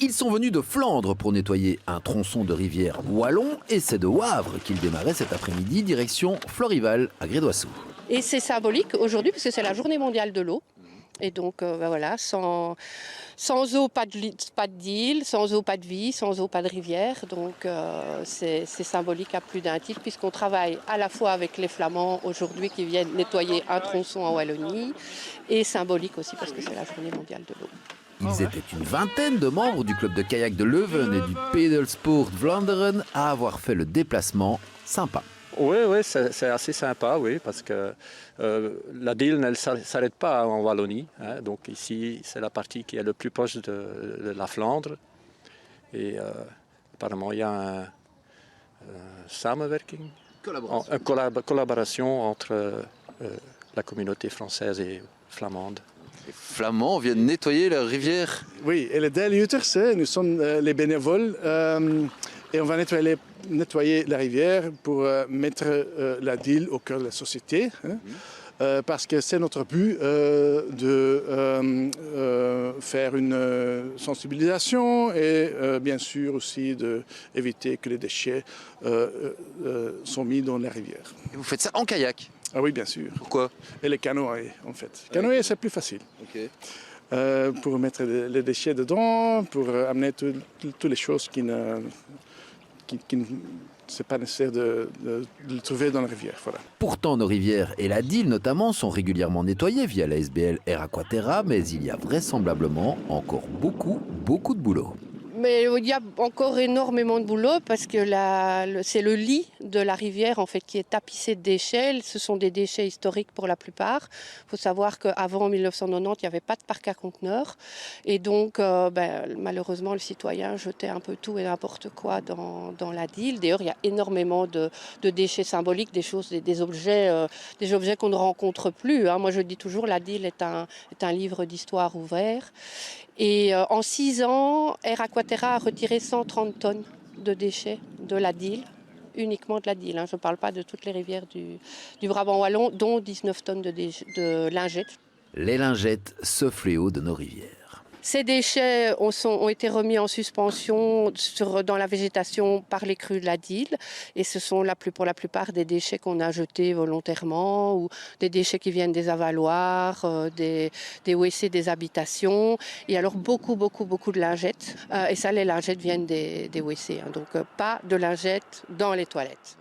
Ils sont venus de Flandre pour nettoyer un tronçon de rivière wallon et c'est de Wavre qu'ils démarraient cet après-midi, direction Florival à Grédoissou. Et c'est symbolique aujourd'hui parce que c'est la journée mondiale de l'eau. Et donc voilà, sans eau, pas de d'île, sans eau, pas de vie, sans eau, pas de rivière. Donc c'est symbolique à plus d'un titre puisqu'on travaille à la fois avec les Flamands aujourd'hui qui viennent nettoyer un tronçon en Wallonie et symbolique aussi parce que c'est la journée mondiale de l'eau. Ils étaient une vingtaine de membres du club de kayak de Leuven et du Pedelsport Vlaanderen à avoir fait le déplacement. Sympa. Oui, c'est assez sympa, oui, parce que la DIL ne s'arrête pas en Wallonie. Hein, donc ici, c'est la partie qui est le plus proche de la Flandre. Et apparemment, il y a un samenwerking, une collaboration entre la communauté française et flamande. Les Flamands viennent nettoyer la rivière. Oui, et les Dijljutters, nous sommes les bénévoles et on va nettoyer la rivière pour mettre la DIL au cœur de la société. Parce que c'est notre but de faire une sensibilisation et bien sûr aussi d'éviter que les déchets sont mis dans la rivière. Et vous faites ça en kayak? Ah oui, bien sûr. Pourquoi? Et les canoës, en fait. Canoë, c'est plus facile. Okay. Pour mettre les déchets dedans, pour amener toutes les choses qui ne c'est pas nécessaire de le trouver dans la rivière. Voilà. Pourtant, nos rivières et la DIL notamment sont régulièrement nettoyées via la SBL Air Aquaterra, mais il y a vraisemblablement encore beaucoup de boulot. Mais il y a encore énormément de boulot parce que c'est le lit de la rivière en fait qui est tapissé de déchets. Ce sont des déchets historiques pour la plupart. Il faut savoir qu'avant 1990, il n'y avait pas de parc à conteneurs. Et donc, malheureusement, le citoyen jetait un peu tout et n'importe quoi dans la DIL. D'ailleurs, il y a énormément de déchets symboliques, des objets qu'on ne rencontre plus. Moi, je dis toujours, la DIL est un livre d'histoire ouvert. Et en 6 ans, Air Aquaterra a retiré 130 tonnes de déchets de la DIL, uniquement de la DIL. Je ne parle pas de toutes les rivières du Brabant wallon, dont 19 tonnes de lingettes. Les lingettes, ce fléau de nos rivières. Ces déchets ont été remis en suspension dans la végétation par les crues de la DIL et ce sont pour la plupart des déchets qu'on a jetés volontairement ou des déchets qui viennent des avaloirs, des WC des habitations et alors beaucoup de lingettes et ça les lingettes viennent des WC, donc pas de lingettes dans les toilettes.